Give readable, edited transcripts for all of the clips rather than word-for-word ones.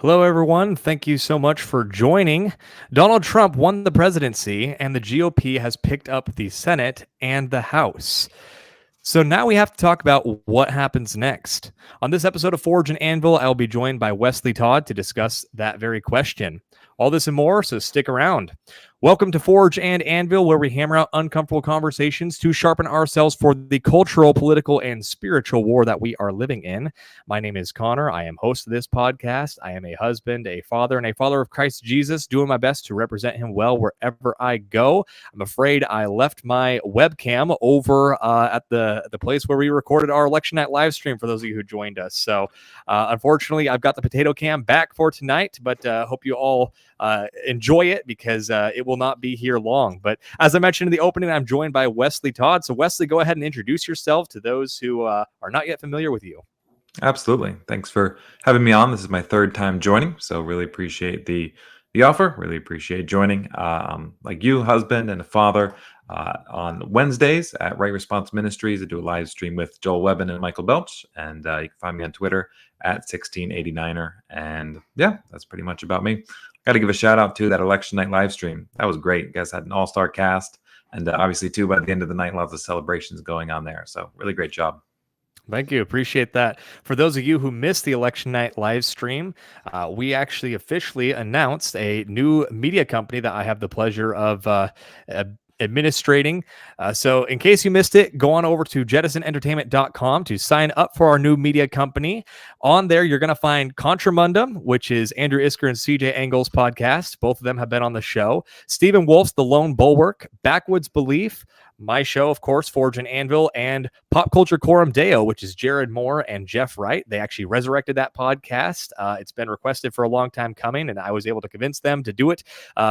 Hello, everyone. Thank you so much for joining. Donald Trump won the presidency, and the GOP has picked up the Senate and the House. So now we have to talk about what happens next. On this episode of Forge and Anvil, I'll be joined by Wesley Todd to discuss that very question. All this and more, so stick around. Welcome to Forge and Anvil, where we hammer out uncomfortable conversations to sharpen ourselves for the cultural, political, and spiritual war that we are living in. My name is Connor. I am host of this podcast. I am a husband, a father, and a follower of Christ Jesus, doing my best to represent him well wherever I go. I'm afraid I left my webcam over at the place where we recorded our election night live stream for those of you who joined us. So unfortunately, I've got the potato cam back for tonight, but hope you all enjoy it because it will not be here long. But as I mentioned in the opening, I'm joined by Wesley Todd. So Wesley, go ahead and introduce yourself to those who are not yet familiar with you. Absolutely. Thanks for having me on. This is my third time joining, so really appreciate the offer. Really appreciate joining. Like you, husband and a father. On Wednesdays at Right Response Ministries, I do a live stream with Joel Webbin and Michael Belch, and you can find me on Twitter at 1689er. And yeah, that's pretty much about me. Got to give a shout out to that election night live stream. That was great. You guys had an all-star cast, and obviously too by the end of the night, lots of celebrations going on there. So really great job. Thank you. Appreciate that. For those of you who missed the election night live stream, we actually officially announced a new media company that I have the pleasure of administrating. So in case you missed it, go on over to jettisonentertainment.com to sign up for our new media company. On there, you're going to find Contramundum, which is Andrew Isker and CJ Engel's podcast. Both of them have been on the show. Stephen Wolf's The Lone Bulwark, Backwoods Belief, my show, of course, Forge and Anvil, and Pop Culture Coram Deo, which is Jared Moore and Jeff Wright. They actually resurrected that podcast. It's been requested for a long time coming, and I was able to convince them to do it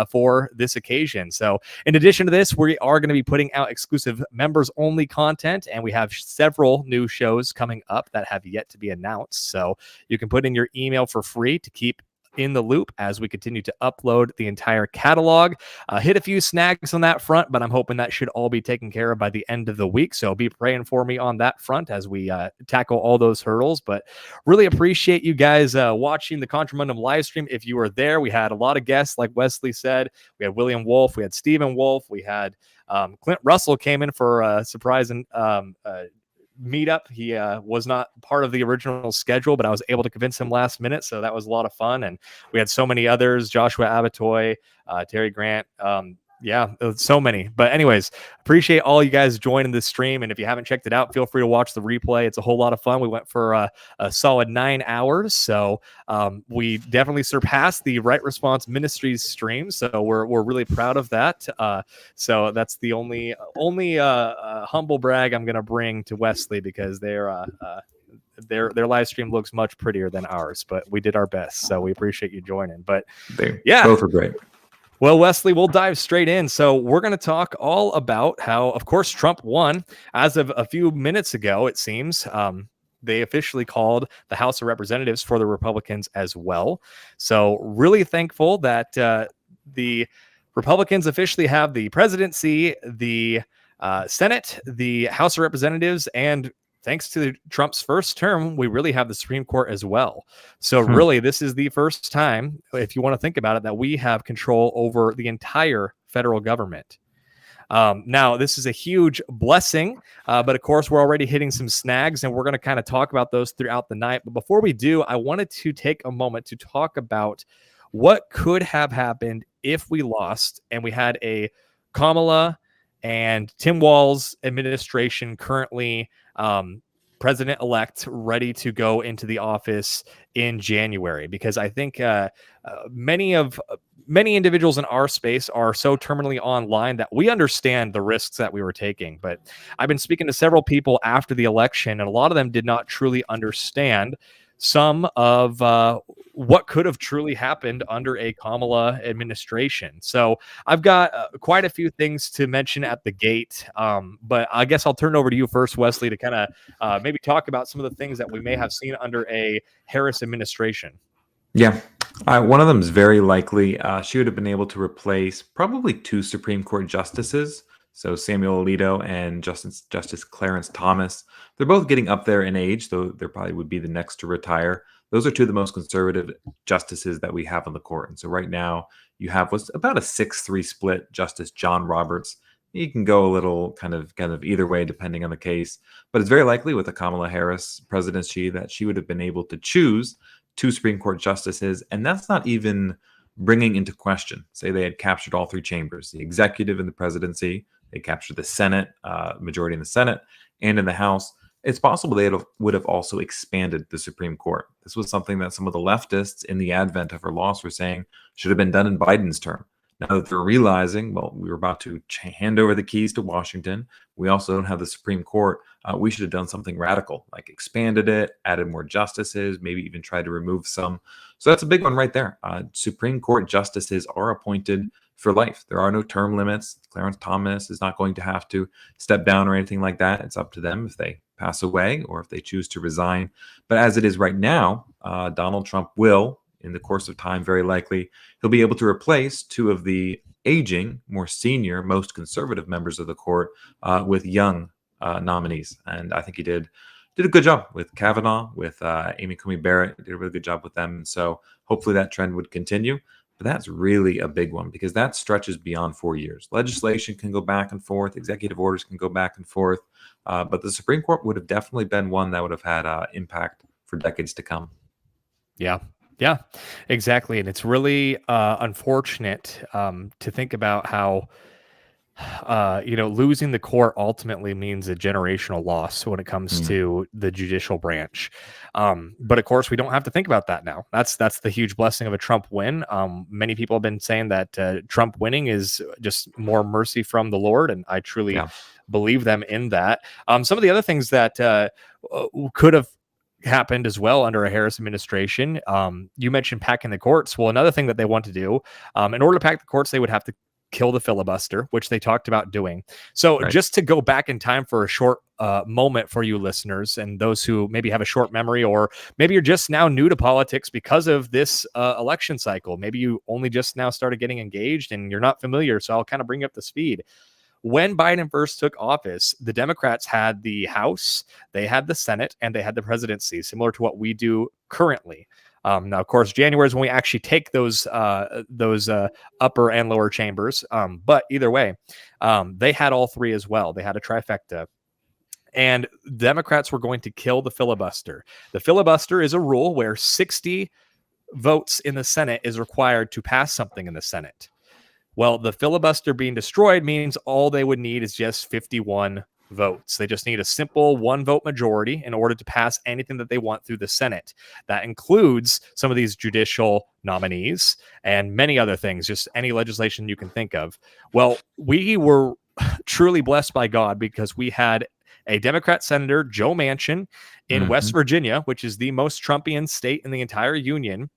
for this occasion. So in addition to this, we are going to be putting out exclusive members-only content, and we have several new shows coming up that have yet to be announced. So you can put in your email for free to keep in the loop as we continue to upload the entire catalog. Hit a few snags on that front, but I'm hoping that should all be taken care of by the end of the week. So be praying for me on that front as we tackle all those hurdles. But really appreciate you guys watching the Contramundum live stream. If you were there, we had a lot of guests, like Wesley said. We had William Wolf, we had Stephen Wolf, we had Clint Russell came in for a surprise and meetup. He was not part of the original schedule, but I was able to convince him last minute, so that was a lot of fun. And we had so many others: Joshua Abatoy, Terry Grant, so many. But anyways, appreciate all you guys joining this stream, and if you haven't checked it out, feel free to watch the replay. It's a whole lot of fun. We went for a solid 9 hours, so we definitely surpassed the Right Response Ministries stream, so we're really proud of that. So that's the only humble brag I'm gonna bring to Wesley, because their live stream looks much prettier than ours, but we did our best, so we appreciate you joining. But both are great. Well, Wesley, we'll dive straight in. So we're going to talk all about how, of course, Trump won. As of a few minutes ago, it seems, they officially called the House of Representatives for the Republicans as well. So really thankful that the Republicans officially have the presidency, the Senate, the House of Representatives, and thanks to Trump's first term, we really have the Supreme Court as well. So really, this is the first time, if you want to think about it, that we have control over the entire federal government. Now, this is a huge blessing, but of course, we're already hitting some snags, and we're going to kind of talk about those throughout the night. But before we do, I wanted to take a moment to talk about what could have happened if we lost and we had a Kamala and Tim Walz administration currently president-elect ready to go into the office in January, because I think many individuals in our space are so terminally online that we understand the risks that we were taking. But I've been speaking to several people after the election, and a lot of them did not truly understand some of what could have truly happened under a Kamala administration. So I've got quite a few things to mention at the gate, but I guess I'll turn it over to you first, Wesley, to kind of maybe talk about some of the things that we may have seen under a Harris administration. Yeah. One of them is very likely she would have been able to replace probably 2 Supreme Court justices. So Samuel Alito and Justice Clarence Thomas. They're both getting up there in age, though they probably would be the next to retire. those are two of the most conservative justices that we have on the court. And so right now you have what's about a 6-3 split. Justice John Roberts. He can go a little kind of either way depending on the case, but it's very likely with the Kamala Harris presidency that she would have been able to choose two Supreme Court justices, and that's not even bringing into question. Say they had captured all three chambers, the executive and the presidency. They captured the Senate, majority in the Senate and in the House. It's possible they would have also expanded the Supreme Court. This was something that some of the leftists in the advent of her loss were saying should have been done in Biden's term. Now that they're realizing, well, we were about to hand over the keys to Washington. We also don't have the Supreme Court. We should have done something radical, like expanded it, added more justices, maybe even tried to remove some. So that's a big one right there. Supreme Court justices are appointed for life. There are no term limits. Clarence Thomas is not going to have to step down or anything like that. It's up to them if they pass away or if they choose to resign. But as it is right now, Donald Trump will, in the course of time, very likely, he'll be able to replace two of the aging, more senior, most conservative members of the court with young nominees. And I think he did a good job with Kavanaugh, with Amy Coney Barrett, did a really good job with them. And so hopefully that trend would continue. But that's really a big one because that stretches beyond 4 years. Legislation can go back and forth. Executive orders can go back and forth. But the Supreme Court would have definitely been one that would have had impact for decades to come. Yeah, exactly. And it's really unfortunate to think about how, losing the court ultimately means a generational loss when it comes to the judicial branch. But of course, we don't have to think about that now. That's the huge blessing of a Trump win. Many people have been saying that Trump winning is just more mercy from the Lord, and I truly believe them in that. Some of the other things that could have happened as well under a Harris administration. You mentioned packing the courts. Well, another thing that they want to do, in order to pack the courts, they would have to kill the filibuster, which they talked about doing. So just to go back in time for a short moment for you listeners and those who maybe have a short memory, or maybe you're just now new to politics because of this election cycle. Maybe you only just now started getting engaged and you're not familiar. So I'll kind of bring you up to speed. When Biden first took office, the Democrats had the House, they had the Senate, and they had the presidency, similar to what we do currently. Now, of course, January is when we actually take those upper and lower chambers. But either way, they had all three as well. They had a trifecta. And Democrats were going to kill the filibuster. The filibuster is a rule where 60 votes in the Senate is required to pass something in the Senate. Well, the filibuster being destroyed means all they would need is just 51 votes. They just need a simple 1-vote majority in order to pass anything that they want through the Senate. That includes some of these judicial nominees and many other things, just any legislation you can think of. Well, we were truly blessed by God because we had a Democrat Senator, Joe Manchin, in West Virginia, which is the most Trumpian state in the entire union.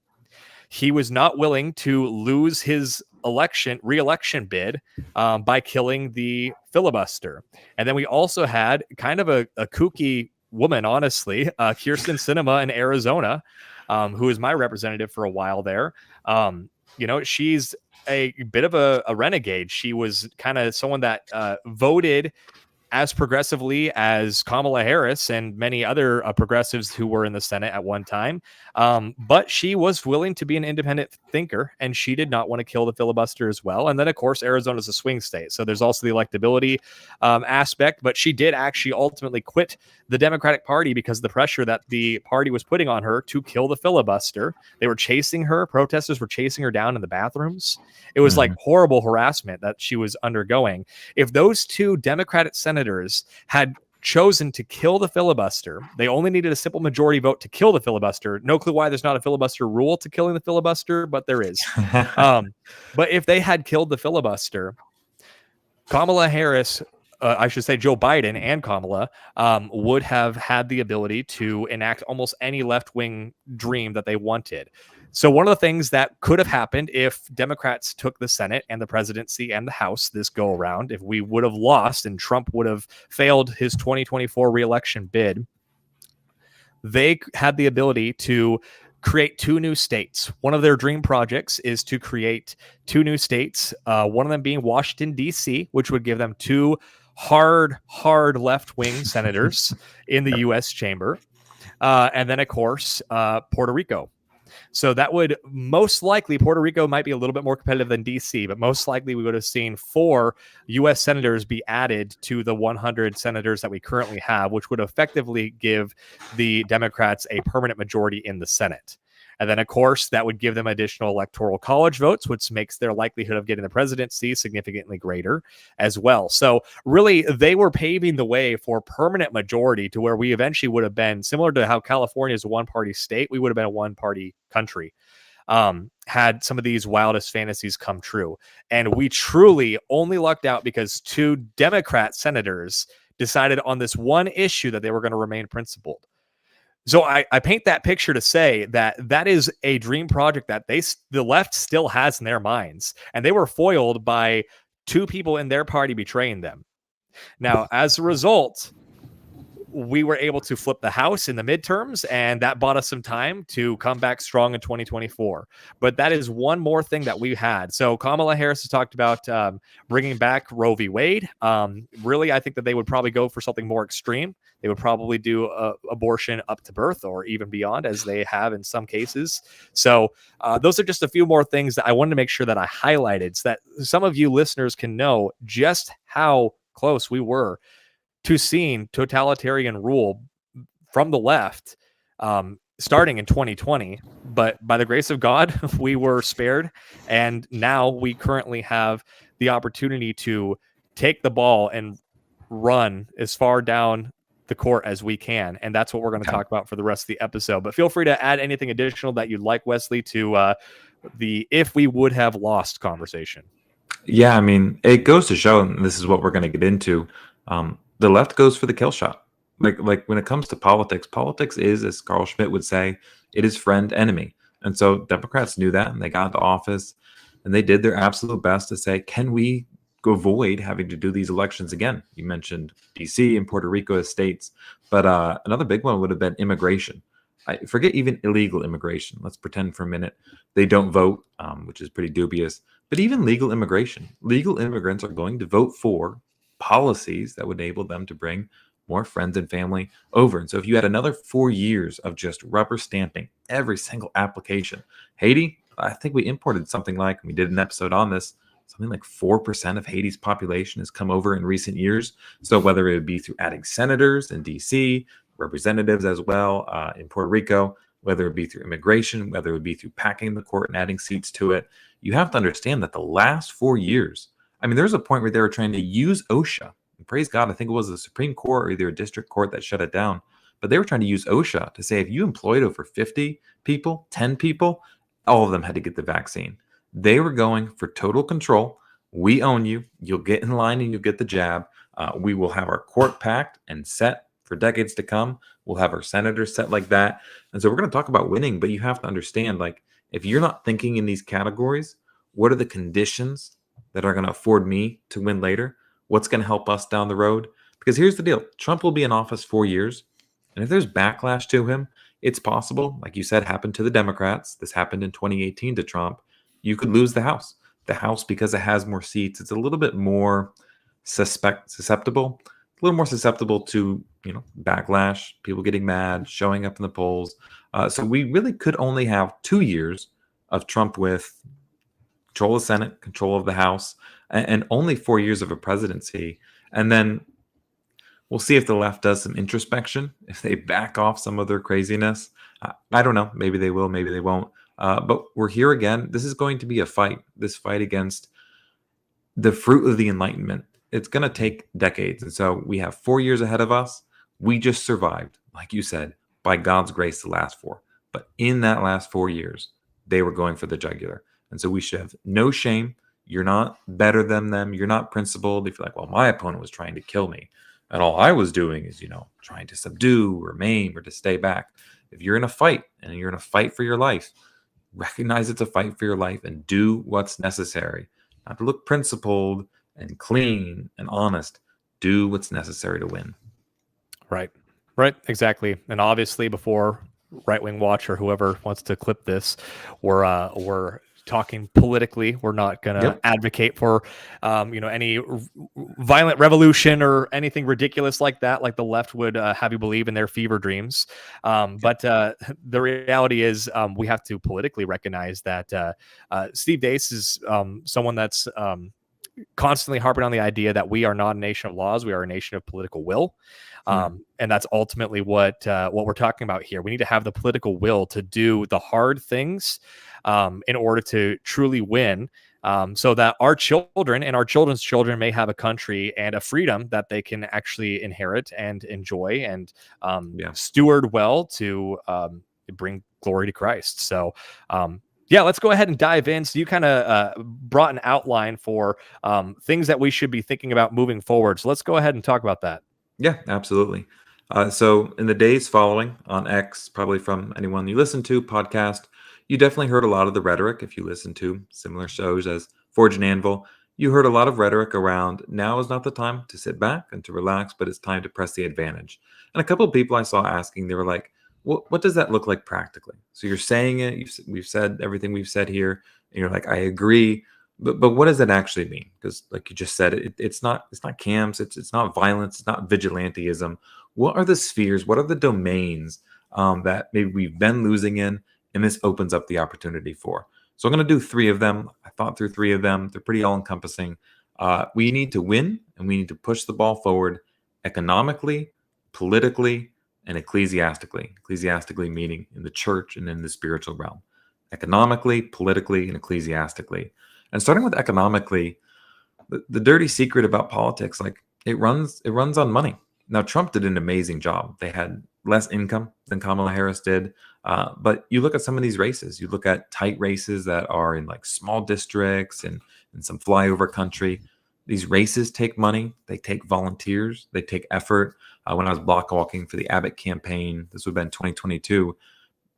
He was not willing to lose his re-election bid by killing the filibuster. And then we also had kind of a kooky woman, honestly, Kirsten Sinema in Arizona, who is my representative for a while there. She's a bit of a renegade. She was kind of someone that voted as progressively as Kamala Harris and many other progressives who were in the Senate at one time. But she was willing to be an independent thinker, and she did not want to kill the filibuster as well. And then, of course, Arizona is a swing state. So there's also the electability aspect. But she did actually ultimately quit the Democratic Party because of the pressure that the party was putting on her to kill the filibuster. They were chasing her. Protesters were chasing her down in the bathrooms. It was like horrible harassment that she was undergoing. If those two Democratic senators had chosen to kill the filibuster, they only needed a simple majority vote to kill the filibuster. No clue why there's not a filibuster rule to killing the filibuster, but there is. But if they had killed the filibuster, Kamala Harris, I should say Joe Biden and Kamala, would have had the ability to enact almost any left-wing dream that they wanted. So one of the things that could have happened if Democrats took the Senate and the presidency and the House this go around, if we would have lost and Trump would have failed his 2024 reelection bid, they had the ability to create 2 new states. One of their dream projects is to create 2 new states, one of them being Washington, D.C., which would give them 2 hard left-wing senators in the U.S. chamber. And then, of course, Puerto Rico. So that would most likely, Puerto Rico might be a little bit more competitive than DC, but most likely we would have seen 4 U.S. senators be added to the 100 senators that we currently have, which would effectively give the Democrats a permanent majority in the Senate. And then, of course, that would give them additional electoral college votes, which makes their likelihood of getting the presidency significantly greater as well. So really, they were paving the way for permanent majority to where we eventually would have been similar to how California is a one-party state. We would have been a one-party country. Had some of these wildest fantasies come true. And we truly only lucked out because 2 Democrat senators decided on this one issue that they were going to remain principled. So I paint that picture to say that that is a dream project that the left still has in their minds, and they were foiled by 2 people in their party betraying them. Now, as a result, we were able to flip the House in the midterms, and that bought us some time to come back strong in 2024. But that is one more thing that we had. So Kamala Harris has talked about bringing back Roe v. Wade. Really, I think that they would probably go for something more extreme. They would probably do abortion up to birth or even beyond, as they have in some cases. So those are just a few more things that I wanted to make sure that I highlighted so that some of you listeners can know just how close we were to seeing totalitarian rule from the left starting in 2020. But by the grace of God, we were spared. And now we currently have the opportunity to take the ball and run as far down the court as we can. And that's what we're going to talk about for the rest of the episode. But feel free to add anything additional that you'd like, Wesley, to the if we would have lost conversation. Yeah, I mean, it goes to show, and this is what we're going to get into. The left goes for the kill shot. Like when it comes to politics is, as Carl Schmitt would say, it is friend enemy. And so Democrats knew that, and they got into office, and they did their absolute best to say, can we avoid having to do these elections again? You mentioned DC and Puerto Rico as states, but another big one would have been immigration. I forget even illegal immigration. Let's pretend for a minute they don't vote, which is pretty dubious. But even legal immigration, legal immigrants are going to vote for policies that would enable them to bring more friends and family over. And so if you had another 4 years of just rubber stamping every single application, Haiti, I think we imported something like, we did an episode on this, something like 4% of Haiti's population has come over in recent years. So whether it would be through adding senators in DC, representatives as well in Puerto Rico, whether it be through immigration, whether it would be through packing the court and adding seats to it, you have to understand that the last 4 years, I mean, there's a point where they were trying to use OSHA. And praise God, I think it was the Supreme Court or either a district court that shut it down. But they were trying to use OSHA to say if you employed over 50 people, 10 people, all of them had to get the vaccine. They were going for total control. We own you. You'll get in line and you'll get the jab. We will have our court packed and set for decades to come. We'll have our senators set like that. And so we're going to talk about winning, but you have to understand, like, if you're not thinking in these categories, what are the conditions that are going to afford me to win later? What's going to help us down the road? Because here's the deal. Trump will be in office 4 years. And if there's backlash to him, it's possible, like you said, happened to the Democrats. This happened in 2018 to Trump. You could lose the House. The House, because it has more seats, it's a little bit more susceptible, a little more susceptible to, backlash, people getting mad, showing up in the polls. So we really could only have 2 years of Trump with control of the Senate, control of the House, and only 4 years of a presidency. And then we'll see if the left does some introspection, if they back off some of their craziness. I don't know. Maybe they will, maybe they won't. But we're here again. This is going to be a fight. This fight against the fruit of the Enlightenment. It's going to take decades. And so we have 4 years ahead of us. We just survived, like you said, by God's grace, the last 4. But in that last 4 years, they were going for the jugular. And so we should have no shame. You're not better than them. You're not principled. If you're like, well, my opponent was trying to kill me, and all I was doing is, trying to subdue or maim or to stay back. If you're in a fight and you're in a fight for your life, recognize it's a fight for your life and do what's necessary. Not to look principled and clean and honest. Do what's necessary to win. Right, exactly. And obviously, before Right Wing Watch or whoever wants to clip this, we're talking politically. We're not going to Yep. advocate for, any violent revolution or anything ridiculous like that, like the left would have you believe in their fever dreams. But the reality is, we have to politically recognize that Steve Deace is someone that's constantly harping on the idea that we are not a nation of laws, we are a nation of political will. And that's ultimately what we're talking about here. We need to have the political will to do the hard things in order to truly win, so that our children and our children's children may have a country and a freedom that they can actually inherit and enjoy and steward well to bring glory to Christ. So, let's go ahead and dive in. So you kind of brought an outline for things that we should be thinking about moving forward. So let's go ahead and talk about that. Yeah, absolutely. So in the days following on X, probably from anyone you listen to, podcast, you definitely heard a lot of the rhetoric. If you listen to similar shows as Forge and Anvil, you heard a lot of rhetoric around now is not the time to sit back and to relax, but it's time to press the advantage. And a couple of people I saw asking, they were like, what does that look like practically? So you're saying it, we've said everything we've said here, and you're like, I agree. But what does that actually mean? Because like you just said, it's not camps, it's not violence, it's not vigilantism. What are the spheres? What are the domains that maybe we've been losing in, and this opens up the opportunity for? So I'm going to do 3 of them. I thought through 3 of them. They're pretty all encompassing. We need to win, and we need to push the ball forward economically, politically, and ecclesiastically. Ecclesiastically meaning in the church and in the spiritual realm. Economically, politically, and ecclesiastically. And starting with economically, the dirty secret about politics, like it runs on money. Now, Trump did an amazing job. They had less income than Kamala Harris did. But you look at some of these races, you look at tight races that are in like small districts and in some flyover country. These races take money. They take volunteers. They take effort. When I was block walking for the Abbott campaign, this would have been 2022,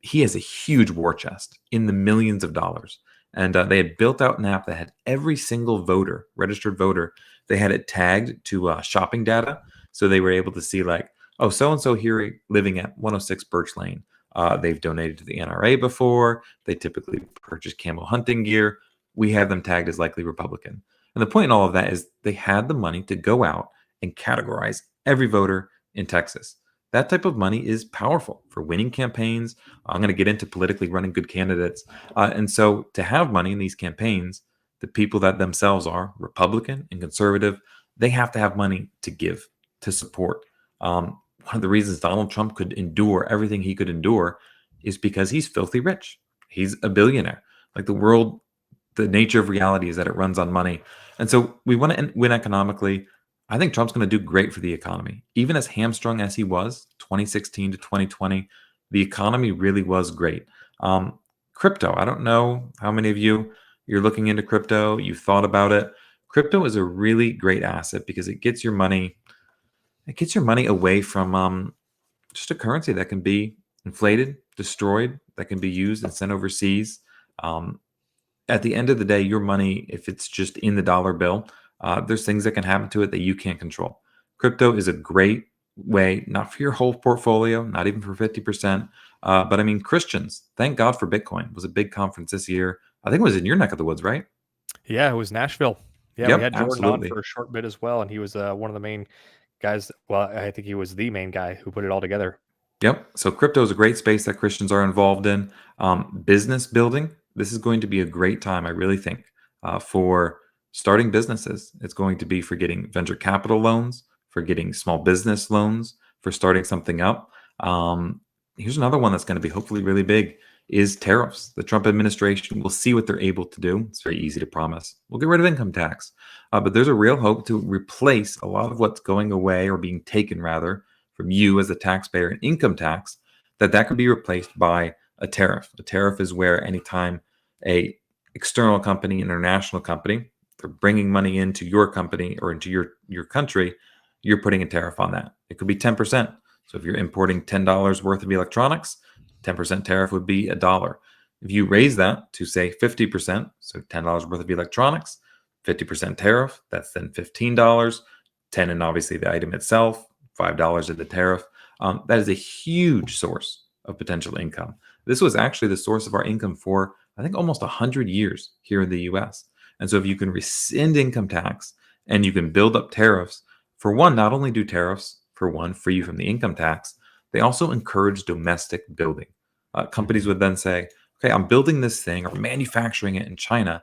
he has a huge war chest in the millions of dollars. And they had built out an app that had every single voter, registered voter, they had it tagged to shopping data. So they were able to see like, oh, so-and-so here living at 106 Birch Lane. They've donated to the NRA before. They typically purchase camo hunting gear. We have them tagged as likely Republican. And the point in all of that is they had the money to go out and categorize every voter in Texas. That type of money is powerful for winning campaigns. I'm going to get into politically running good candidates. And so to have money in these campaigns, the people that themselves are Republican and conservative, they have to have money to give, to support. One of the reasons Donald Trump could endure everything he could endure is because he's filthy rich. He's a billionaire. Like the world, the nature of reality is that it runs on money. And so we want to win economically. I think Trump's going to do great for the economy. Even as hamstrung as he was, 2016 to 2020, the economy really was great. Crypto, I don't know how many of you're looking into crypto, you've thought about it. Crypto is a really great asset because it gets your money away from just a currency that can be inflated, destroyed, that can be used and sent overseas. At the end of the day, your money, if it's just in the dollar bill, there's things that can happen to it that you can't control. Crypto is a great way, not for your whole portfolio, not even for 50%. But I mean, Christians, thank God for Bitcoin. It was a big conference this year. I think it was in your neck of the woods, right? Yeah, it was Nashville. Yeah, Yep, we had Jordan absolutely. on for a short bit as well, and he was one of the main guys. Well, I think he was the main guy who put it all together. Yep. So crypto is a great space that Christians are involved in. Business building. This is going to be a great time, I really think, for starting businesses. It's going to be for getting venture capital loans, for getting small business loans, for starting something up. Here's another one that's going to be hopefully really big is tariffs. The Trump administration will see what they're able to do. It's very easy to promise. We'll get rid of income tax. But there's a real hope to replace a lot of what's going away or being taken, rather, from you as a taxpayer in income tax, that could be replaced by a tariff. A tariff is where anytime a external company, international company, they're bringing money into your company or into your country, you're putting a tariff on that. It could be 10%. So if you're importing $10 worth of electronics, 10% tariff would be $1. If you raise that to say 50%, so $10 worth of electronics, 50% tariff, that's then $15, 10 in obviously the item itself, $5 in the tariff. That is a huge source of potential income. This was actually the source of our income for I think, almost 100 years here in the US. And so if you can rescind income tax and you can build up tariffs, for one, not only do tariffs, for one, free you from the income tax, they also encourage domestic building. Companies would then say, okay, I'm building this thing or manufacturing it in China,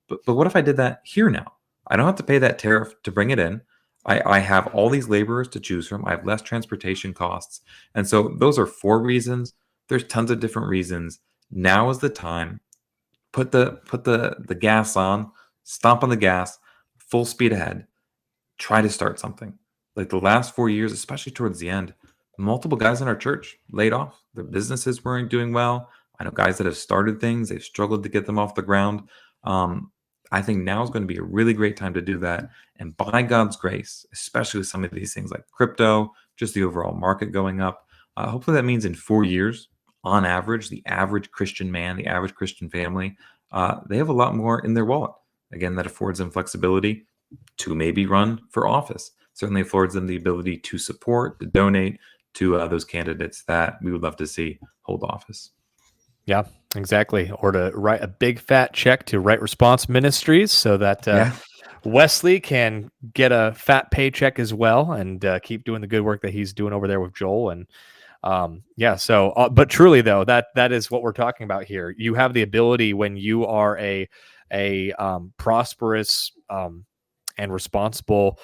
but what if I did that here now? I don't have to pay that tariff to bring it in. I have all these laborers to choose from. I have less transportation costs. And so those are 4 reasons. There's tons of different reasons. Now is the time. Put the gas on, stomp on the gas, full speed ahead. Try to start something. Like the last 4 years, especially towards the end, multiple guys in our church laid off. Their businesses weren't doing well. I know guys that have started things, they've struggled to get them off the ground. Um, I think now is going to be a really great time to do that. And by God's grace, especially with some of these things like crypto, just the overall market going up, hopefully that means in 4 years, on average, the average Christian man, the average Christian family, they have a lot more in their wallet. Again, that affords them flexibility to maybe run for office. Certainly affords them the ability to support, to donate to those candidates that we would love to see hold office. Yeah, exactly. Or to write a big fat check to Right Response Ministries so that Wesley can get a fat paycheck as well and keep doing the good work that he's doing over there with Joel. And but truly though, that is what we're talking about here. You have the ability when you are a prosperous and responsible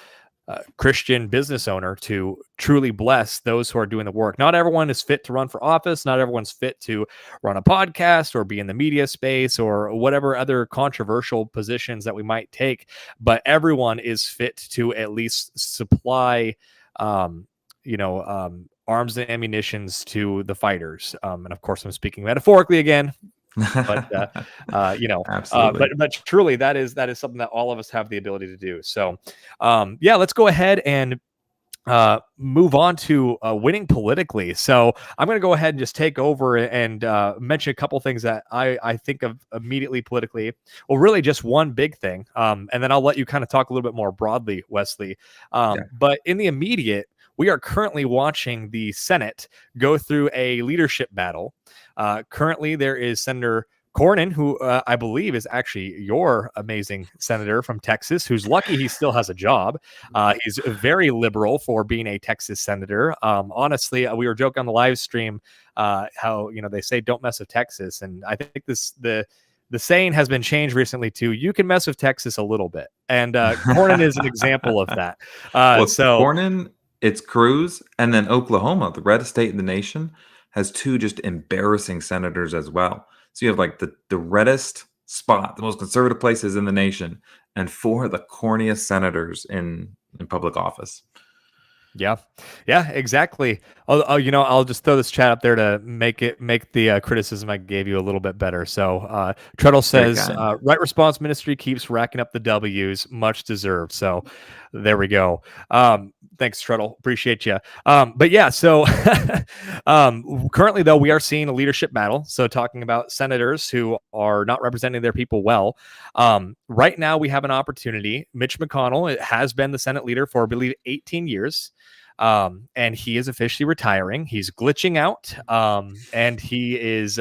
Christian business owner to truly bless those who are doing the work. Not everyone is fit to run for office. Not everyone's fit to run a podcast or be in the media space or whatever other controversial positions that we might take. But everyone is fit to at least supply, arms and ammunitions to the fighters. And of course, I'm speaking metaphorically again. But Absolutely. but truly that is something that all of us have the ability to do. So let's go ahead and move on to winning politically. So I'm going to go ahead and just take over and mention a couple things that I think of immediately politically. Well, really just one big thing, and then I'll let you kind of talk a little bit more broadly, Wesley. But in the immediate, we are currently watching the Senate go through a leadership battle. Currently, there is Senator Cornyn, who I believe is actually your amazing senator from Texas, who's lucky he still has a job. He's very liberal for being a Texas senator. Honestly, we were joking on the live stream how they say don't mess with Texas, and I think the saying has been changed recently to you can mess with Texas a little bit, and Cornyn is an example of that. Cornyn, it's Cruz, and then Oklahoma, the reddest state in the nation, has 2 just embarrassing senators as well. So you have like the reddest spot, the most conservative places in the nation, and 4 of the corniest senators in public office. Yeah, exactly. I'll just throw this chat up there to make the criticism I gave you a little bit better. So Treadle says, Right Response Ministry keeps racking up the W's, much deserved. So there we go. Thanks, Treadle. Appreciate you. But yeah, so currently, though, we are seeing a leadership battle. So talking about senators who are not representing their people well. Right now, we have an opportunity. Mitch McConnell has been the Senate leader for, I believe, 18 years. And he is officially retiring. He's glitching out, and he is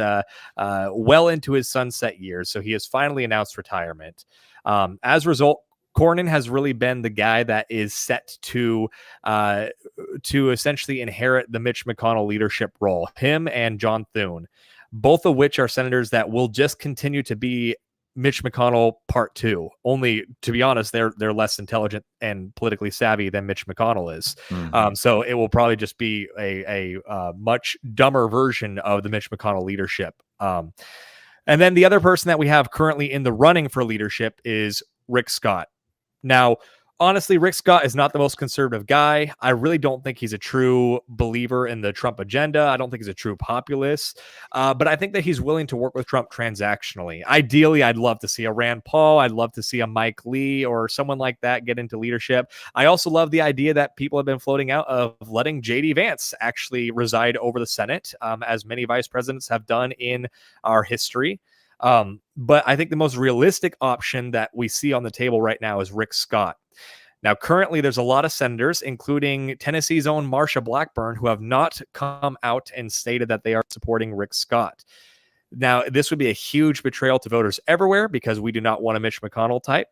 well into his sunset years. So he has finally announced retirement. As a result, Cornyn has really been the guy that is set to essentially inherit the Mitch McConnell leadership role. Him and John Thune, both of which are senators that will just continue to be Mitch McConnell Part 2. Only, to be honest, they're less intelligent and politically savvy than Mitch McConnell is. Mm-hmm. So it will probably just be a much dumber version of the Mitch McConnell leadership. And then the other person that we have currently in the running for leadership is Rick Scott. Now, honestly, Rick Scott is not the most conservative guy. I really don't think he's a true believer in the Trump agenda. I don't think he's a true populist. But I think that he's willing to work with Trump transactionally. Ideally, I'd love to see a Rand Paul. I'd love to see a Mike Lee or someone like that get into leadership. I also love the idea that people have been floating out of letting J.D. Vance actually reside over the Senate, as many vice presidents have done in our history. But I think the most realistic option that we see on the table right now is Rick Scott. Now, currently, there's a lot of senators, including Tennessee's own Marsha Blackburn, who have not come out and stated that they are supporting Rick Scott. Now, this would be a huge betrayal to voters everywhere because we do not want a Mitch McConnell type.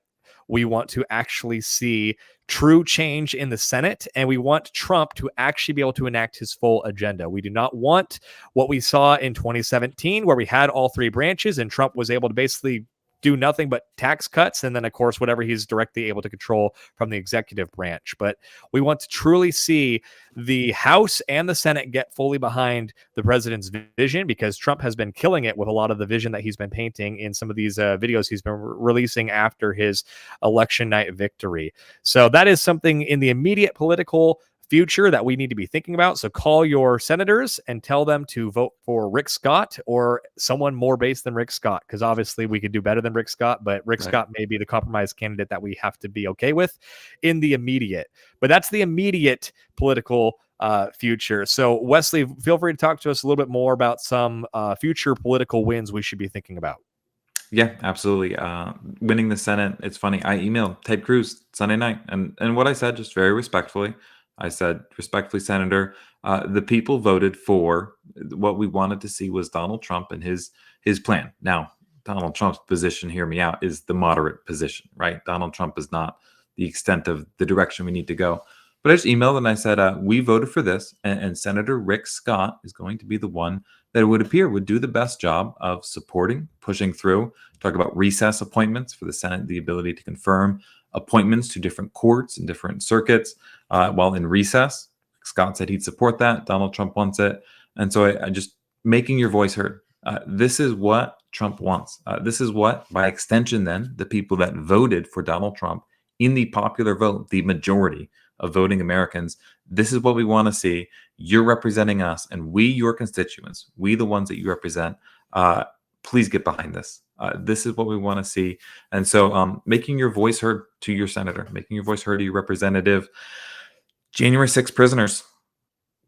We want to actually see true change in the Senate, and we want Trump to actually be able to enact his full agenda. We do not want what we saw in 2017, where we had all three branches and Trump was able to basically do nothing but tax cuts, and then of course whatever he's directly able to control from the executive branch. But we want to truly see the House and the Senate get fully behind the president's vision, because Trump has been killing it with a lot of the vision that he's been painting in some of these videos he's been releasing after his election night victory. So that is something in the immediate political future that we need to be thinking about. So call your senators and tell them to vote for Rick Scott or someone more based than Rick Scott, because obviously we could do better than Rick Scott, but Rick Scott may be the compromise candidate that we have to be okay with in the immediate. But that's the immediate political future. So Wesley, feel free to talk to us a little bit more about some future political wins we should be thinking about. Yeah, absolutely. Winning the Senate. It's funny. I emailed Ted Cruz Sunday night, and what I said, just very respectfully, I said, respectfully, Senator, the people voted for what we wanted to see was Donald Trump and his plan. Now, Donald Trump's position, hear me out, is the moderate position, right? Donald Trump is not the extent of the direction we need to go. But I just emailed and I said, we voted for this, and Senator Rick Scott is going to be the one that it would appear would do the best job of supporting, pushing through, talk about recess appointments for the Senate, the ability to confirm appointments to different courts and different circuits while in recess. Scott said he'd support that. Donald Trump wants it. And so I just making your voice heard. This is what Trump wants. This is what, by extension, then, the people that voted for Donald Trump in the popular vote, the majority of voting Americans, this is what we want to see. You're representing us, and we, your constituents, we, the ones that you represent, please get behind this. This is what we want to see. And so making your voice heard to your senator, making your voice heard to your representative. January 6th prisoners,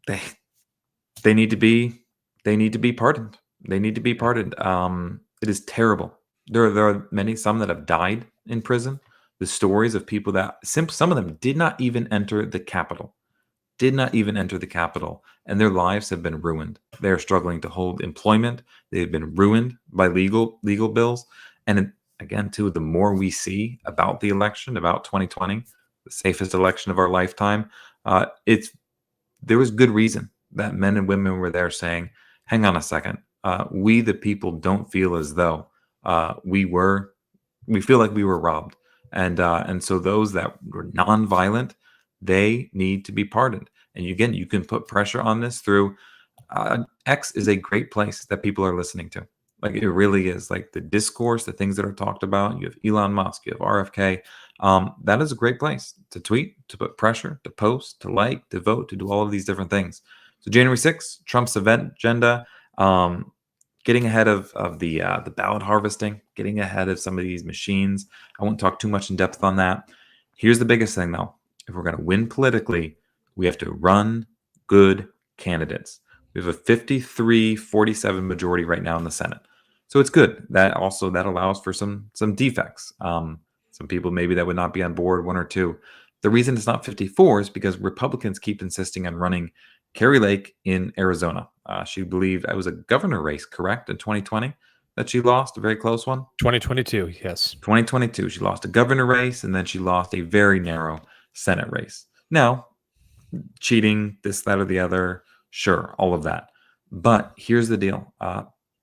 they need to be pardoned. They need to be pardoned. It is terrible. There are some that have died in prison. The stories of people that some of them did not even enter the Capitol, and their lives have been ruined. They are struggling to hold employment. They've been ruined by legal bills. And again, too, the more we see about the election, about 2020, the safest election of our lifetime, there was good reason that men and women were there saying, hang on a second, we the people don't feel as though we feel like we were robbed. And so those that were nonviolent, they need to be pardoned. And again, you can put pressure on this through X is a great place that people are listening to. Like, it really is. Like, the discourse, the things that are talked about. You have Elon Musk, you have RFK. That is a great place to tweet, to put pressure, to post, to like, to vote, to do all of these different things. So January 6th, Trump's event agenda, getting ahead of the ballot harvesting, getting ahead of some of these machines. I won't talk too much in depth on that. Here's the biggest thing, though. If we're going to win politically, we have to run good candidates. We have a 53-47 majority right now in the Senate. So it's good. That allows for some defects. Some people maybe that would not be on board, one or two. The reason it's not 54 is because Republicans keep insisting on running Kari Lake in Arizona. She believed it was a governor race, correct, in 2020 that she lost, a very close one? 2022, yes. 2022. She lost a governor race, and then she lost a very narrow Senate race. Now, cheating, this, that, or the other, sure, all of that. But here's the deal.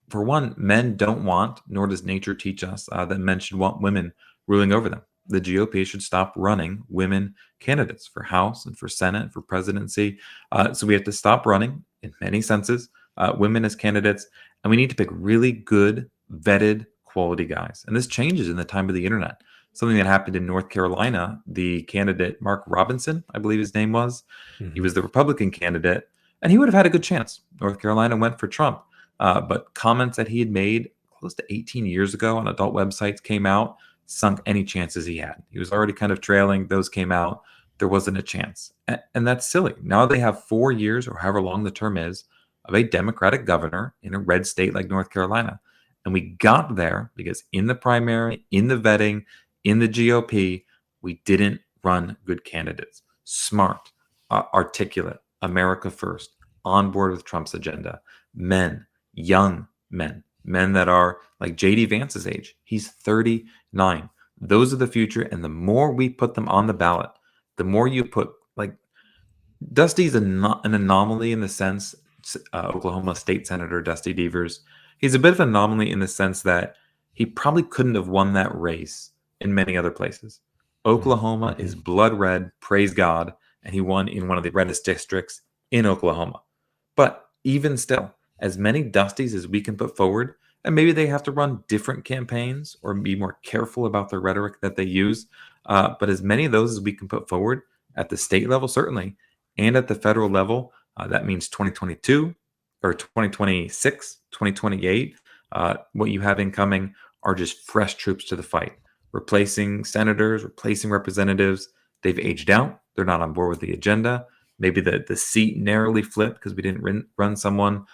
For one, men don't want, nor does nature teach us, that men should want women ruling over them. The GOP should stop running women candidates for House and for Senate, for presidency. So we have to stop running, in many senses, women as candidates. And we need to pick really good, vetted, quality guys. And this changes in the time of the internet. Something that happened in North Carolina, the candidate, Mark Robinson, I believe his name was, he was the Republican candidate, and he would have had a good chance. North Carolina went for Trump. But comments that he had made close to 18 years ago on adult websites came out, sunk any chances he had. He was already kind of trailing. Those came out. There wasn't a chance. And that's silly. Now they have 4 years, or however long the term is, of a Democratic governor in a red state like North Carolina. And we got there because in the primary, in the vetting, in the GOP, we didn't run good candidates. Smart, articulate, America first, on board with Trump's agenda. Men, young men, men that are like JD Vance's age. He's 39. Those are the future, and the more we put them on the ballot, the more you put like Dusty's an anomaly in the sense, Oklahoma State Senator Dusty Devers. He's a bit of an anomaly in the sense that he probably couldn't have won that race in many other places. Oklahoma is blood red, praise God, and he won in one of the reddest districts in Oklahoma. But even still, as many Dusties as we can put forward, and maybe they have to run different campaigns or be more careful about the rhetoric that they use. But as many of those as we can put forward at the state level, certainly, and at the federal level, that means 2022 or 2026, 2028. What you have incoming are just fresh troops to the fight, replacing senators, replacing representatives. They've aged out. They're not on board with the agenda. Maybe the seat narrowly flipped because we didn't run someone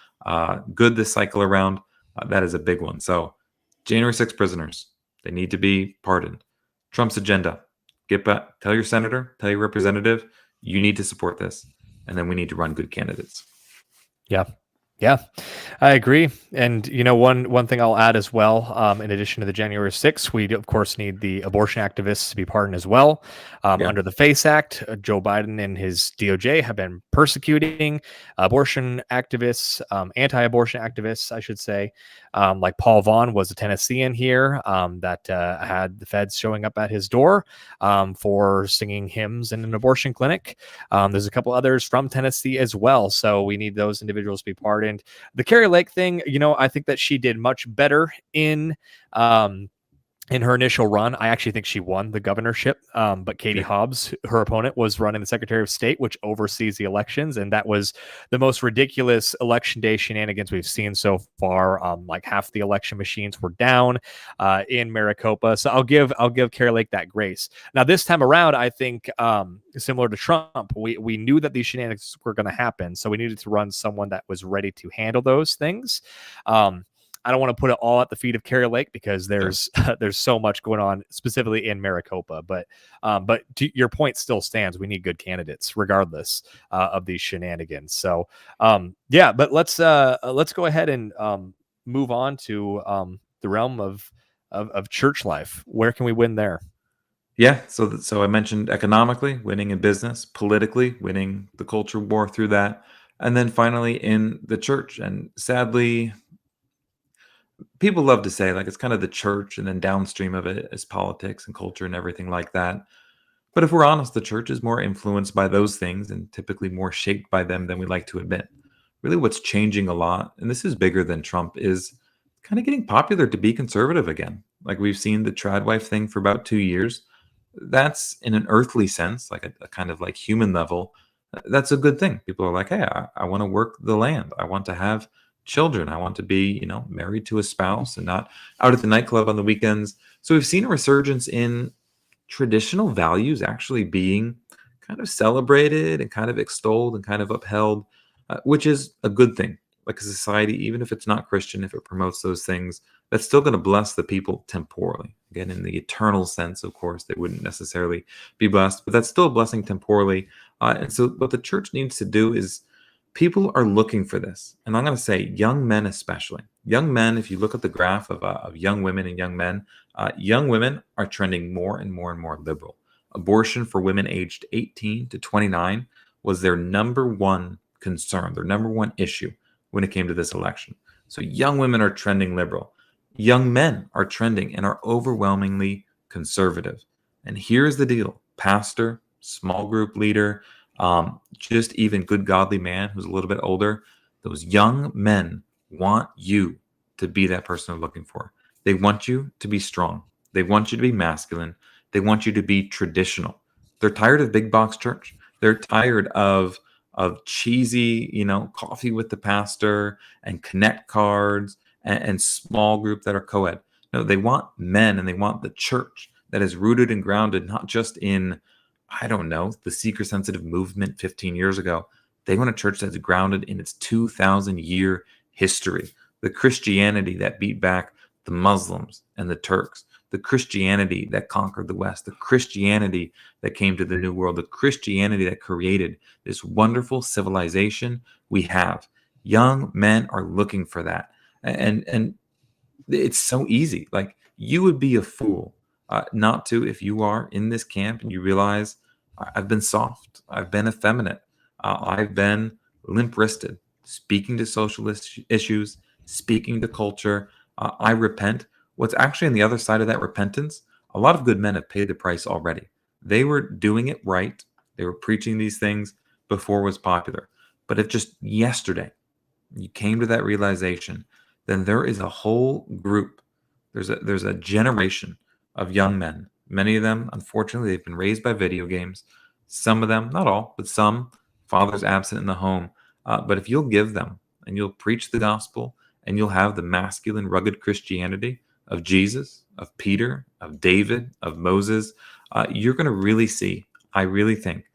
good this cycle around. That is a big one. So January 6th prisoners, they need to be pardoned. Trump's agenda, get back, tell your senator, tell your representative, you need to support this. And then we need to run good candidates. Yeah. Yeah, I agree. And, one thing I'll add as well, in addition to the January 6th, we, of course, need the abortion activists to be pardoned as well. Under the FACE Act, Joe Biden and his DOJ have been persecuting abortion activists, anti-abortion activists, I should say. Like Paul Vaughn was a Tennessean here that had the feds showing up at his door for singing hymns in an abortion clinic. There's a couple others from Tennessee as well. So we need those individuals to be pardoned. The Kari Lake thing, I think that she did much better in her initial run. I actually think she won the governorship, but Katie Hobbs, her opponent, was running the Secretary of State, which oversees the elections, and that was the most ridiculous election day shenanigans we've seen so far. Like half the election machines were down in Maricopa, so I'll give Kari Lake that grace. Now this time around, I think similar to Trump, we knew that these shenanigans were going to happen, so we needed to run someone that was ready to handle those things. I don't want to put it all at the feet of Kari Lake because there's so much going on specifically in Maricopa, but your point still stands. We need good candidates regardless of these shenanigans. So but let's go ahead and move on to the realm of church life. Where can we win there? Yeah, so I mentioned economically, winning in business, politically, winning the culture war through that, and then finally in the church. And sadly, people love to say like it's kind of the church and then downstream of it is politics and culture and everything like that. But if we're honest, the church is more influenced by those things and typically more shaped by them than we like to admit. Really what's changing a lot, and this is bigger than Trump, is kind of getting popular to be conservative again. Like we've seen the trad wife thing for about 2 years. That's in an earthly sense, like a kind of like human level. That's a good thing. People are like, hey, I want to work the land. I want to have children. I want to be, married to a spouse and not out at the nightclub on the weekends. So we've seen a resurgence in traditional values actually being kind of celebrated and kind of extolled and kind of upheld, which is a good thing. Like a society, even if it's not Christian, if it promotes those things, that's still going to bless the people temporally. Again, in the eternal sense, of course, they wouldn't necessarily be blessed, but that's still a blessing temporally. And so what the church needs to do is people are looking for this. And I'm going to say young men especially. Young men, if you look at the graph of young women and young women are trending more and more and more liberal. Abortion for women aged 18 to 29 was their number one concern, their number one issue when it came to this election. So young women are trending liberal. Young men are trending and are overwhelmingly conservative. And here's the deal. Pastor, small group leader, just even good godly man who's a little bit older, those young men want you to be that person they're looking for. They want you to be strong. They want you to be masculine. They want you to be traditional. They're tired of big box church. They're tired of cheesy, coffee with the pastor and connect cards and small group that are co-ed. No, they want men and they want the church that is rooted and grounded, not just in, I don't know, the seeker sensitive movement 15 years ago. They want a church that's grounded in its 2,000-year history, the Christianity that beat back the Muslims and the Turks, the Christianity that conquered the West, the Christianity that came to the New World, the Christianity that created this wonderful civilization we have. Young men are looking for that. And It's so easy. Like, you would be a fool not to, if you are in this camp and you realize I've been soft, I've been effeminate, I've been limp wristed, speaking to social issues, speaking to culture. I repent. What's actually on the other side of that repentance, a lot of good men have paid the price already. They were doing it right, they were preaching these things before it was popular. But if just yesterday you came to that realization, then there is a whole group. There's a generation of young men. Many of them, unfortunately, they've been raised by video games. Some of them, not all, but some, fathers absent in the home. But if you'll give them and you'll preach the gospel and you'll have the masculine, rugged Christianity of Jesus, of Peter, of David, of Moses, you're going to really see, I really think,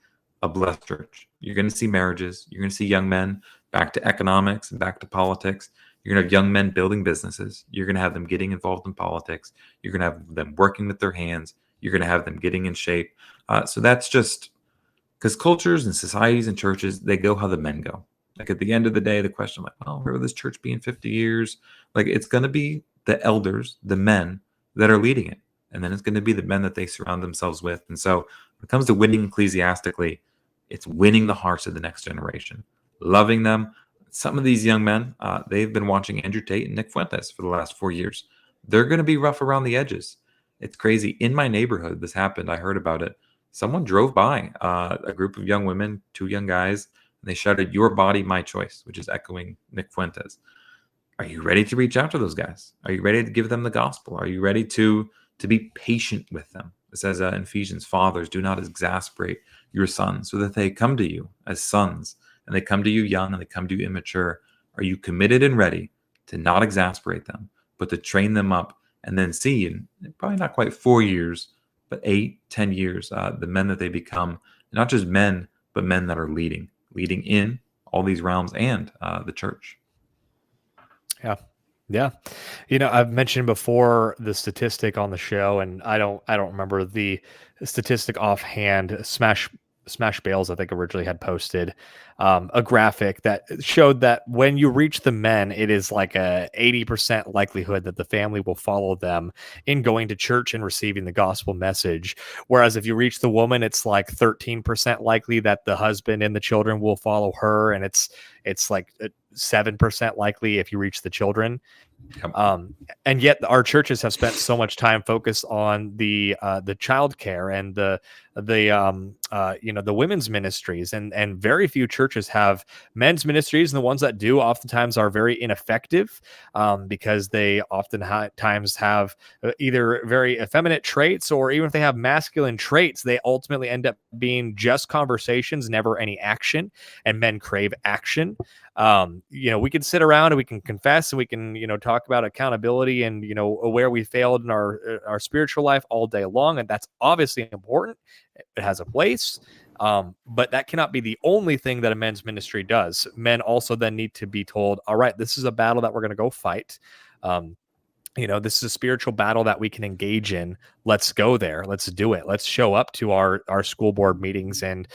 a blessed church. You're going to see marriages. You're going to see young men back to economics and back to politics. You're going to have young men building businesses. You're going to have them getting involved in politics. You're going to have them working with their hands. You're going to have them getting in shape. So that's just because cultures and societies and churches, they go how the men go. Like, at the end of the day, the question, like, well, where will this church be in 50 years? Like, it's going to be the elders, the men that are leading it. And then it's going to be the men that they surround themselves with. And so when it comes to winning ecclesiastically, it's winning the hearts of the next generation, loving them. Some of these young men, they've been watching Andrew Tate and Nick Fuentes for the last 4 years. They're going to be rough around the edges. It's crazy. In my neighborhood, this happened. I heard about it. Someone drove by a group of young women, 2 young guys, and they shouted, "Your body, my choice," which is echoing Nick Fuentes. Are you ready to reach out to those guys? Are you ready to give them the gospel? Are you ready to be patient with them? It says in Ephesians, "Fathers, do not exasperate your sons, so that they come to you as sons, and they come to you young and they come to you immature." Are you committed and ready to not exasperate them, but to train them up and then see in probably not quite 4 years, but 8, 10 years, the men that they become, not just men, but men that are leading in all these realms and the church. Yeah. Yeah. I've mentioned before the statistic on the show, and I don't remember the statistic offhand. Smash Bales, I think, originally had posted a graphic that showed that when you reach the men, it is like a 80% likelihood that the family will follow them in going to church and receiving the gospel message. Whereas if you reach the woman, it's like 13% likely that the husband and the children will follow her, and it's like 7% likely if you reach the children. Yep. And yet our churches have spent so much time focused on the child care and the women's ministries, and very few churches have men's ministries, and the ones that do oftentimes are very ineffective because they oftentimes have either very effeminate traits, or even if they have masculine traits, they ultimately end up being just conversations, never any action, and men crave action. We can sit around and we can confess and we can, talk about accountability and, where we failed in our spiritual life all day long. And that's obviously important. It has a place. But that cannot be the only thing that a men's ministry does. Men also then need to be told, all right, this is a battle that we're going to go fight. This is a spiritual battle that we can engage in. Let's go there. Let's do it. Let's show up to our school board meetings and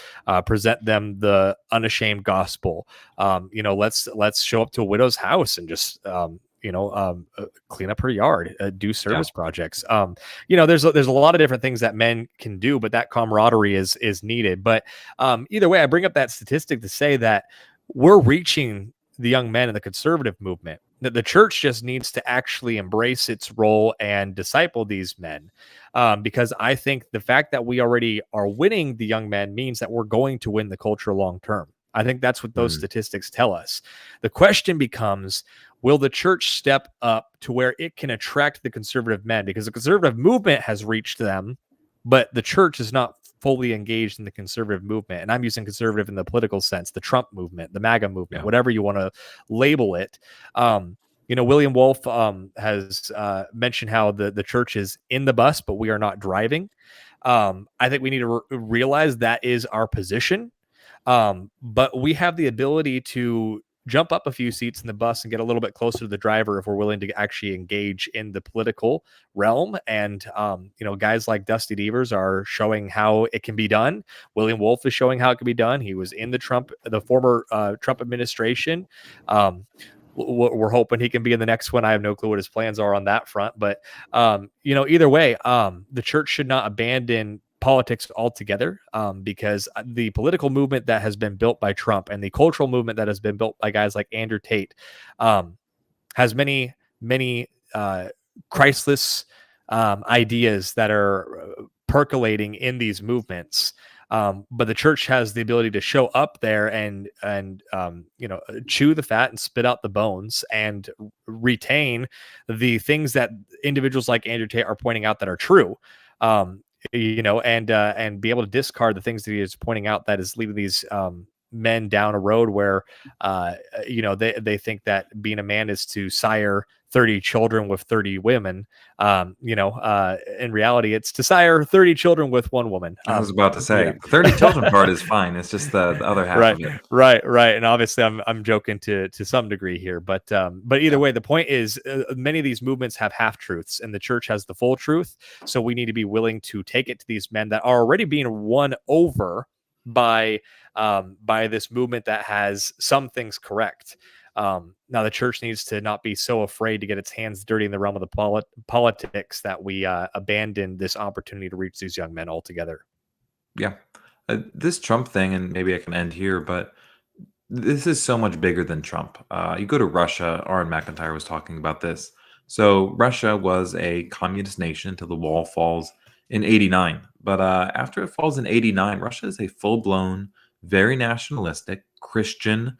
present them the unashamed gospel. Let's show up to a widow's house and just clean up her yard, do service projects. There's a lot of different things that men can do, but that camaraderie is needed. But either way, I bring up that statistic to say that we're reaching the young men in the conservative movement. That the church just needs to actually embrace its role and disciple these men, because I think the fact that we already are winning the young men means that we're going to win the culture long term. I think that's what those statistics tell us. The question becomes, will the church step up to where it can attract the conservative men? Because the conservative movement has reached them, but the church is not fully engaged in the conservative movement. And I'm using conservative in the political sense, the Trump movement, the MAGA movement, whatever you want to label it. William Wolf has mentioned how the church is in the bus, but we are not driving. I think we need to realize that is our position. But we have the ability to jump up a few seats in the bus and get a little bit closer to the driver if we're willing to actually engage in the political realm. And, guys like Dusty Devers are showing how it can be done. William Wolf is showing how it can be done. He was in the former Trump administration. we're hoping he can be in the next one. I have no clue what his plans are on that front, but either way, the church should not abandon politics altogether, because the political movement that has been built by Trump and the cultural movement that has been built by guys like Andrew Tate has many Christless ideas that are percolating in these movements. But the church has the ability to show up there and chew the fat and spit out the bones and retain the things that individuals like Andrew Tate are pointing out that are true. And be able to discard the things that he is pointing out that is leading these men down a road where they think that being a man is to sire 30 children with 30 women. In reality, it's to sire 30 children with one woman. I was about to say, the 30 children part is fine. It's just the other half of it. Right. And obviously I'm joking to some degree here, but either way, the point is many of these movements have half truths and the church has the full truth. So we need to be willing to take it to these men that are already being won over by this movement that has some things correct. Now the church needs to not be so afraid to get its hands dirty in the realm of the politics that we abandon this opportunity to reach these young men altogether. Yeah. This Trump thing, and maybe I can end here, but this is so much bigger than Trump. You go to Russia, Aaron McIntyre was talking about this. So Russia was a communist nation until the wall falls in 89. But after it falls in 89, Russia is a full-blown, very nationalistic, Christian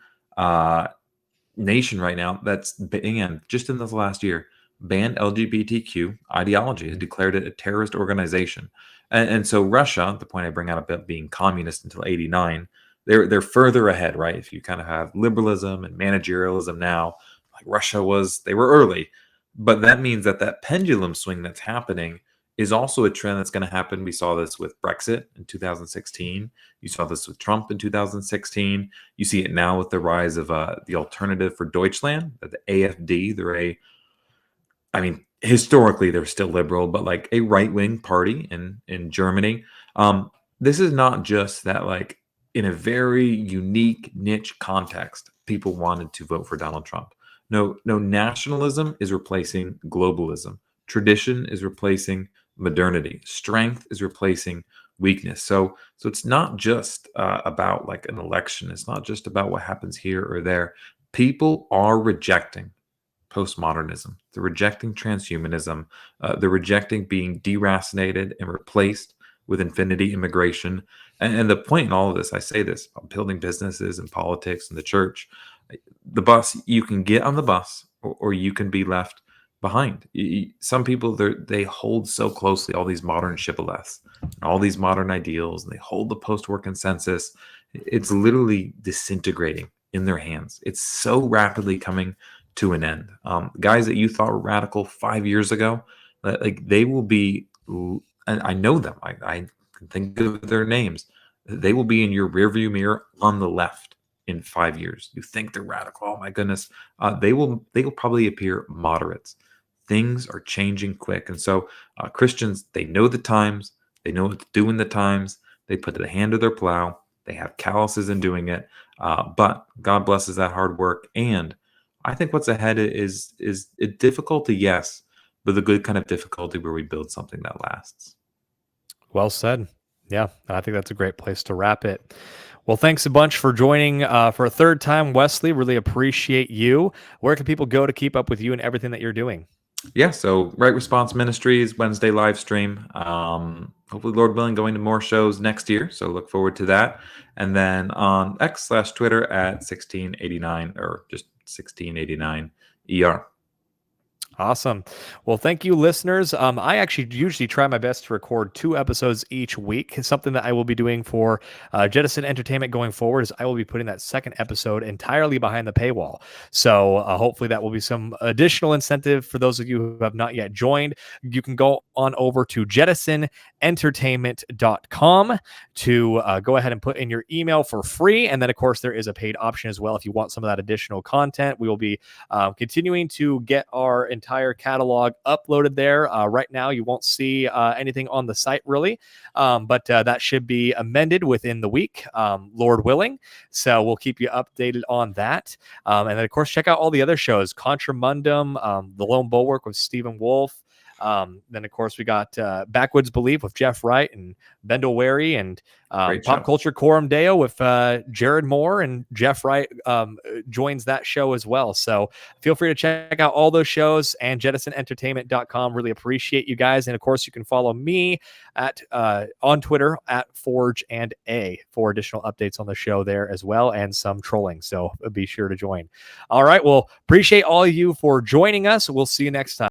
nation right now that's, again, just in this last year, banned LGBTQ ideology, has declared it a terrorist organization. And so Russia, the point I bring out about being communist until 89, they're further ahead, right? If you kind of have liberalism and managerialism now, like Russia they were early. But that means that pendulum swing that's happening is also a trend that's going to happen. We saw this with Brexit in 2016. You saw this with Trump in 2016. You see it now with the rise of the Alternative for Deutschland, the AfD. Historically, they're still liberal, but like a right-wing party in Germany. This is not just that, like, in a very unique niche context, people wanted to vote for Donald Trump. No, nationalism is replacing globalism. Tradition is replacing modernity. Strength is replacing weakness. So it's not just about like an election. It's not just about what happens here or there. People are rejecting postmodernism. They're rejecting transhumanism. They're rejecting being deracinated and replaced with infinity immigration. And the point in all of this, I say this about building businesses and politics and the church. The bus, you can get on the bus or you can be left behind. Some people, they hold so closely all these modern shibboleths and all these modern ideals, and they hold the post-war consensus. It's literally disintegrating in their hands. It's so rapidly coming to an end. Guys that you thought were radical 5 years ago, like they will be, and I know them. I can think of their names. They will be in your rearview mirror on the left in 5 years. You think they're radical? Oh my goodness. They will probably appear moderates. Things are changing quick. And so Christians, they know the times, they know what to do in the times, they put the hand to their plow, they have calluses in doing it. But God blesses that hard work. And I think what's ahead is a difficulty, yes, but the good kind of difficulty where we build something that lasts. Well said. Yeah, I think that's a great place to wrap it. Well, thanks a bunch for joining for a third time, Wesley. Really appreciate you. Where can people go to keep up with you and everything that you're doing? Yeah, so Right Response Ministries, Wednesday live stream. Hopefully, Lord willing, going to more shows next year. So look forward to that. And then on X/Twitter at 1689 or just 1689 ER. Awesome. Well, thank you, listeners. I actually usually try my best to record 2 episodes each week. Something that I will be doing for Jettison Entertainment going forward is I will be putting that second episode entirely behind the paywall. So hopefully that will be some additional incentive for those of you who have not yet joined. You can go on over to jettisonentertainment.com to go ahead and put in your email for free. And then, of course, there is a paid option as well if you want some of that additional content. We will be continuing to get our entire entire catalog uploaded there. Right now, you won't see anything on the site really, but that should be amended within the week, Lord willing. So we'll keep you updated on that. And then, of course, check out all the other shows, Contramundum, The Lone Bulwark with Stephen Wolfe. Then, of course, we got Backwoods Belief with Jeff Wright and Bendel Wary, and Pop Culture Coram Deo with Jared Moore, and Jeff Wright joins that show as well. So feel free to check out all those shows and jettisonentertainment.com. Really appreciate you guys. And of course, you can follow me at on Twitter at Forge and A for additional updates on the show there as well, and some trolling. So be sure to join. All right. Well, appreciate all of you for joining us. We'll see you next time.